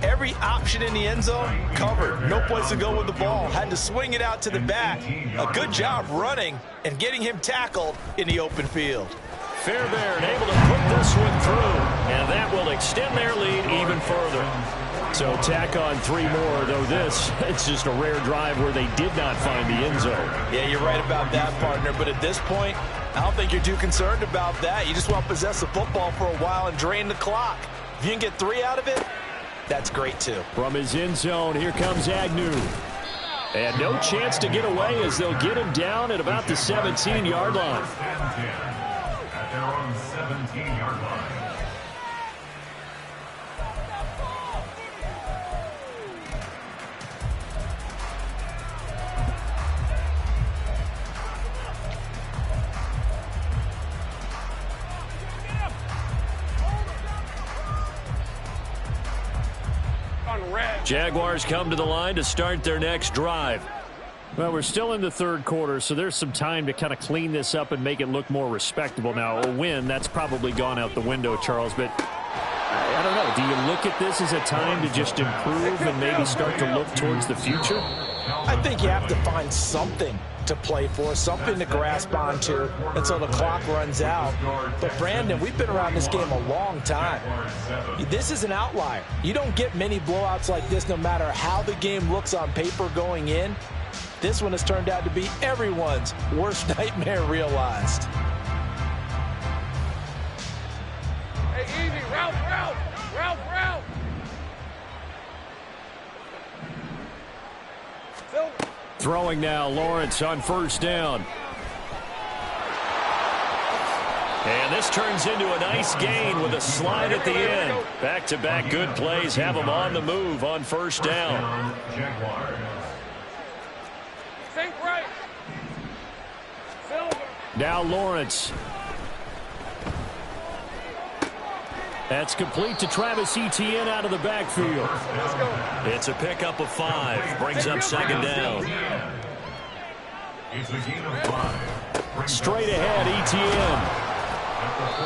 Every option in the end zone covered. No place to go with the ball. Had to swing it out to the back. A good job running and getting him tackled in the open field. Fairbairn able to put this one through, and that will extend their lead even further. So tack on 3 more, though it's just a rare drive where they did not find the end zone. Yeah, you're right about that, partner, but at this point, I don't think you're too concerned about that. You just want to possess the football for a while and drain the clock. If you can get 3 out of it, that's great, too. From his end zone, here comes Agnew. And no chance to get away as they'll get him down at about the 17-yard line. At their own 17-yard line. Jaguars come to the line to start their next drive. Well, we're still in the third quarter, so there's some time to kind of clean this up and make it look more respectable. Now, a win, that's probably gone out the window, Charles, but I don't know. Do you look at this as a time to just improve and maybe start to look towards the future? I think you have to find something to play for, something to grasp onto until the clock runs out. But, Brandon, we've been around this game a long time. This is an outlier. You don't get many blowouts like this no matter how the game looks on paper going in. This one has turned out to be everyone's worst nightmare realized. easy. Route. Throwing now, Lawrence on first down. And this turns into a nice gain with a slide at the end. Back-to-back good plays have them on the move on first down. Think right. Silver. Now Lawrence. That's complete to Travis Etienne out of the backfield. It's a pickup of 5. Brings up second down. Straight ahead, Etienne.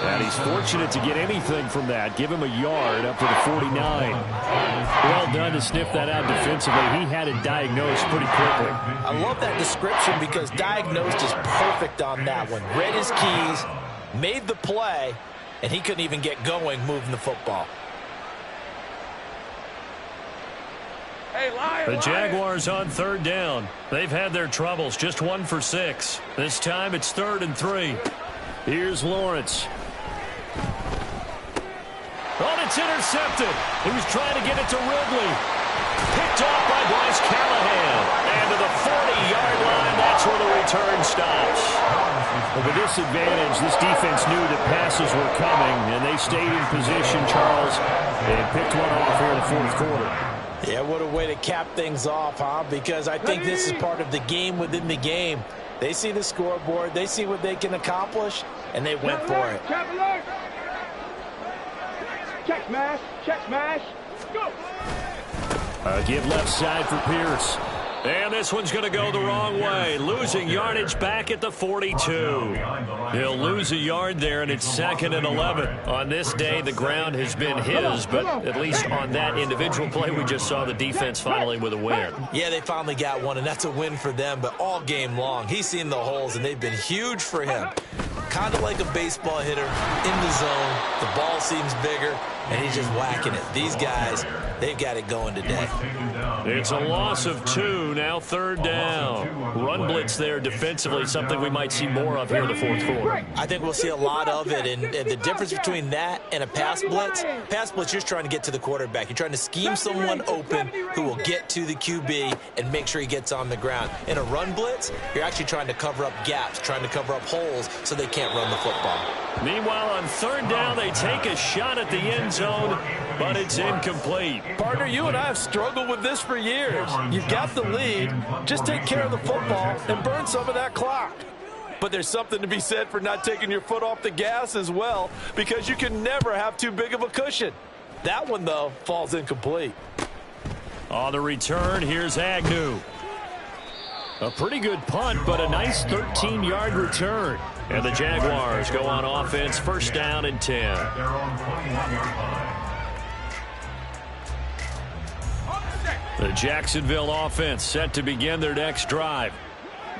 And he's fortunate to get anything from that. Give him a yard up to the 49. Well done to sniff that out defensively. He had it diagnosed pretty quickly. I love that description because diagnosed is perfect on that one. Read his keys, made the play, and he couldn't even get going moving the football. The Jaguars on third down. They've had their troubles, just 1 for 6. This time it's 3rd and 3. Here's Lawrence. Oh, it's intercepted. He was trying to get it to Ridley. Picked off by Bryce Callahan. And to the 40-yard line, that's where the return stops. Well, with this advantage, this defense knew that passes were coming, and they stayed in position, Charles, and picked one off here in the fourth quarter. Yeah, what a way to cap things off, huh? Because I think this is part of the game within the game. They see the scoreboard, they see what they can accomplish, and they went for it. Check smash, go! Give left side for Pierce. And this one's going to go the wrong way. Losing yardage back at the 42. He'll lose a yard there, and it's 2nd and 11. On this day, the ground has been his, but at least on that individual play, we just saw the defense finally with a win. Yeah, they finally got one, and that's a win for them, but all game long, he's seen the holes, and they've been huge for him. Kind of like a baseball hitter in the zone. The ball seems bigger, and he's just whacking it. These guys, they've got it going today. It's a loss of 2, now 3rd down. Run blitz there defensively, something we might see more of here in the fourth quarter. I think we'll see a lot of it, and the difference between that and a pass blitz, you're just trying to get to the quarterback. You're trying to scheme someone open who will get to the QB and make sure he gets on the ground. In a run blitz, you're actually trying to cover up gaps, trying to cover up holes so they can't run the football. Meanwhile, on 3rd down, they take a shot at the end zone, but it's incomplete. Partner, you and I have struggled with this for years. You've got the lead. Just take care of the football and burn some of that clock. But there's something to be said for not taking your foot off the gas as well, because you can never have too big of a cushion. That one, though, falls incomplete. On the return, here's Agnew. A pretty good punt, but a nice 13-yard return. And the Jaguars go on offense, 1st down and 10. The Jacksonville offense set to begin their next drive.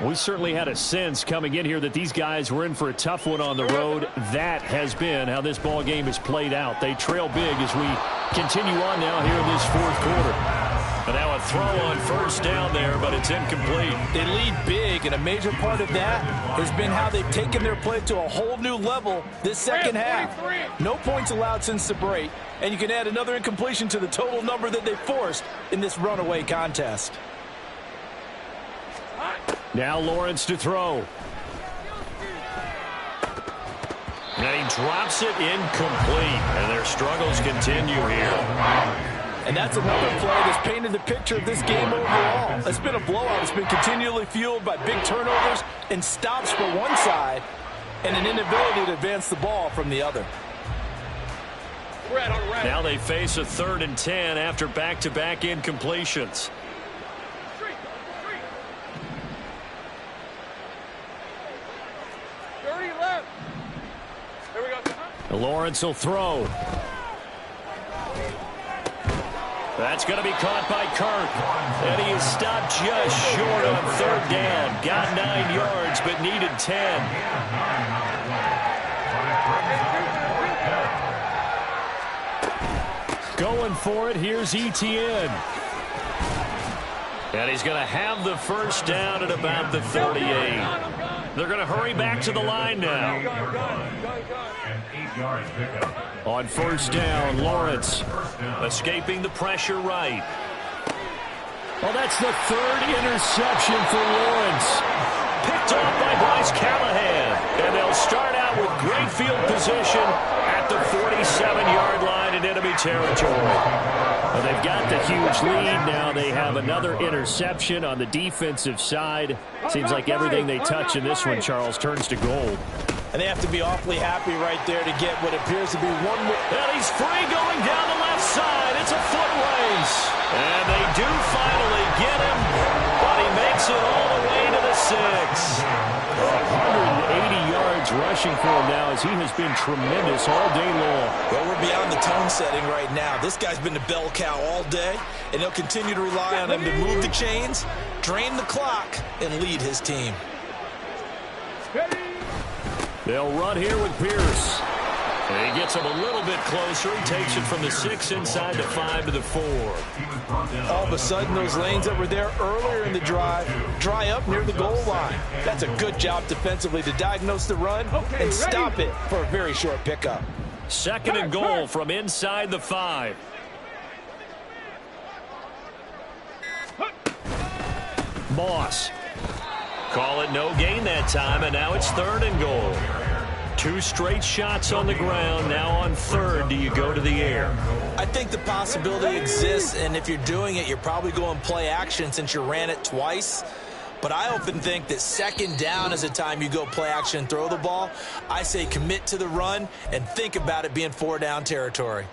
We certainly had a sense coming in here that these guys were in for a tough one on the road. That has been how this ball game has played out. They trail big as we continue on now here in this fourth quarter. And now a throw on 1st down there, but it's incomplete. They lead big, and a major part of that has been how they've taken their play to a whole new level this second half. No points allowed since the break, and you can add another incompletion to the total number that they forced in this runaway contest. Now Lawrence to throw. And he drops it incomplete, and their struggles continue here. And that's another play that's painted the picture of this game overall. It's been a blowout. It's been continually fueled by big turnovers and stops for one side and an inability to advance the ball from the other. Now they face a 3rd and 10 after back-to-back incompletions. Lawrence will throw. That's going to be caught by Kirk. And he is stopped just short on 3rd down. Got 9 yards, but needed 10. Going for it, here's Etienne. And he's going to have the 1st down at about the 38. They're going to hurry back to the line now. An 8-yard pickup. On first down, Lawrence escaping the pressure right. Well, that's the third interception for Lawrence. Picked off by Bryce Callahan. And they'll start out with great field position at the 47-yard line in enemy territory. Well, they've got the huge lead. Now they have another interception on the defensive side. Seems like everything they touch in this one, Charles, turns to gold. And they have to be awfully happy right there to get what appears to be one more. And he's free going down the left side. It's a foot race. And they do finally get him, but he makes it all the way to the 6. 180 yards rushing for him now as he has been tremendous all day long. Well, we're beyond the tone setting right now. This guy's been the bell cow all day, and they'll continue to rely on him to move the chains, drain the clock, and lead his team. They'll run here with Pierce. And he gets him a little bit closer. He takes it from the 6 inside the 5 to the 4. All of a sudden, those lanes that were there earlier in the drive dry up near the goal line. That's a good job defensively to diagnose the run and stop it for a very short pickup. Second and goal from inside the 5. Moss. Call it no gain that time, and now it's third and goal. 2 straight shots on the ground. Now on third, do you go to the air? I think the possibility exists, and if you're doing it, you're probably going play action since you ran it twice. But I often think that second down is the time you go play action and throw the ball. I say commit to the run and think about it being 4-down territory.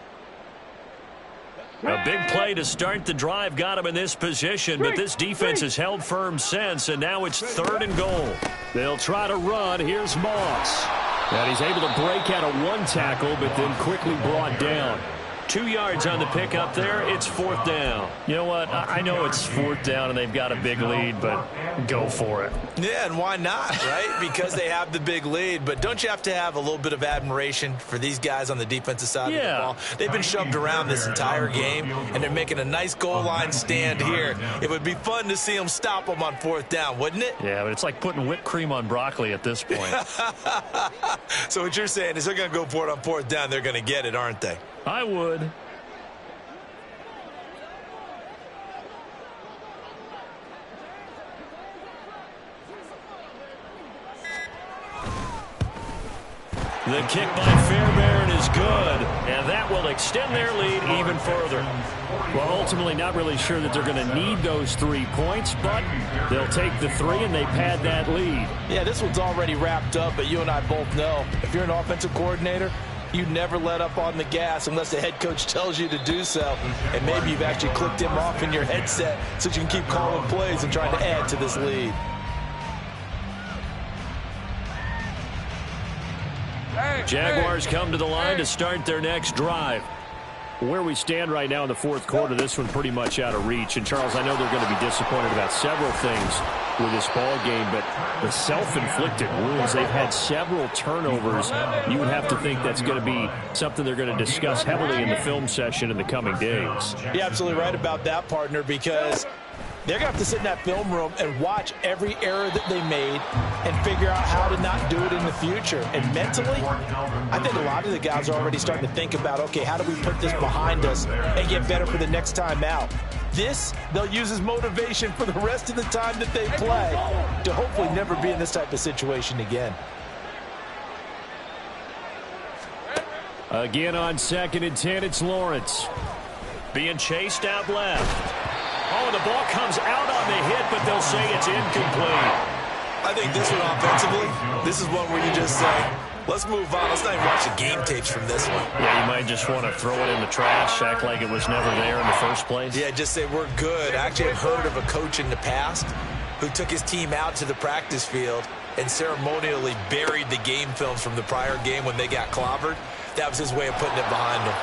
A big play to start the drive got him in this position, but this defense has held firm since, and now it's third and goal. They'll try to run. Here's Moss. And he's able to break out of 1 tackle, but then quickly brought down. 2 yards on the pickup there. It's fourth down. You know what? I know it's fourth down and they've got a big lead, but go for it. Yeah, and why not, right? Because they have the big lead. But don't you have to have a little bit of admiration for these guys on the defensive side of the ball? They've been shoved around this entire game, and they're making a nice goal line stand here. It would be fun to see them stop them on fourth down, wouldn't it? Yeah, but it's like putting whipped cream on broccoli at this point. So what you're saying is they're going to go for it on fourth down. They're going to get it, aren't they? I would. The kick by Fairbairn is good, and that will extend their lead even further. Well, ultimately not really sure that they're going to need those 3 points, but they'll take the 3 and they pad that lead. Yeah, this one's already wrapped up, but you and I both know if you're an offensive coordinator, you never let up on the gas unless the head coach tells you to do so. And maybe you've actually clicked him off in your headset so you can keep calling plays and trying to add to this lead. Jaguars come to the line to start their next drive. Where we stand right now in the fourth quarter, this one pretty much out of reach. And, Charles, I know they're going to be disappointed about several things with this ball game, but the self-inflicted wounds, they've had several turnovers. You would have to think that's going to be something they're going to discuss heavily in the film session in the coming days. You're absolutely right about that, partner, because they're going to have to sit in that film room and watch every error that they made and figure out how to not do it in the future. And mentally, I think a lot of the guys are already starting to think about, okay, how do we put this behind us and get better for the next time out? This, they'll use as motivation for the rest of the time that they play to hopefully never be in this type of situation again. Again on 2nd and 10, it's Lawrence. Being chased out left. Oh, the ball comes out on the hit, but they'll say it's incomplete. I think this one offensively, this is one where you just say, let's move on. Let's not even watch the game tapes from this one. Yeah, you might just want to throw it in the trash, act like it was never there in the first place. Yeah, just say we're good. I actually have heard of a coach in the past who took his team out to the practice field and ceremonially buried the game films from the prior game when they got clobbered. That was his way of putting it behind him.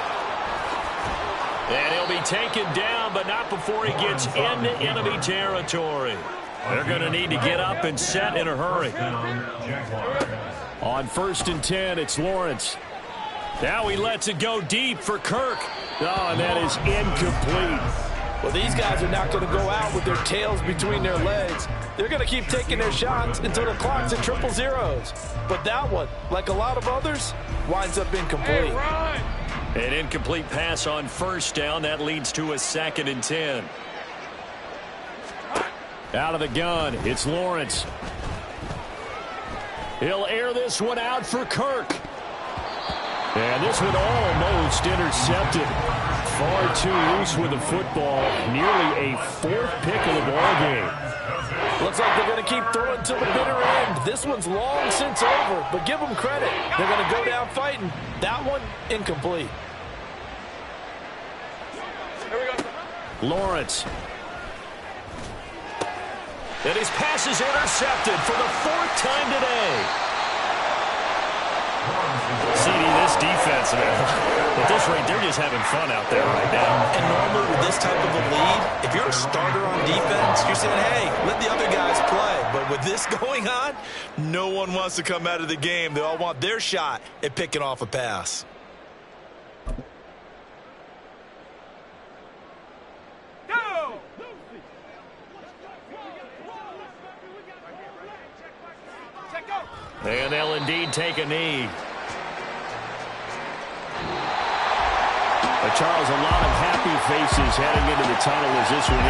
And he'll be taken down, but not before he gets into enemy territory. They're going to need to get up and set in a hurry. On 1st and 10, it's Lawrence. Now he lets it go deep for Kirk. Oh, and that is incomplete. Well, these guys are not going to go out with their tails between their legs. They're going to keep taking their shots until the clock's at triple zeros. But that one, like a lot of others, winds up incomplete. An incomplete pass on first down. That leads to a 2nd and 10. Out of the gun, it's Lawrence. He'll air this one out for Kirk. And this one almost intercepted. Far too loose with the football. Nearly a 4th pick of the ball game. Looks like they're going to keep throwing to the bitter end. This one's long since over, but give them credit. They're going to go down fighting. That one, incomplete. Here we go. Lawrence. And his pass is intercepted for the 4th time today. CD, this defense, man, at this rate, they're just having fun out there right now. And normally with this type of a lead, if you're a starter on defense, you're saying, hey, let the other guys play. But with this going on, no one wants to come out of the game. They all want their shot at picking off a pass. And they'll indeed take a knee. Charles, a lot of happy faces heading into the tunnel as this one is.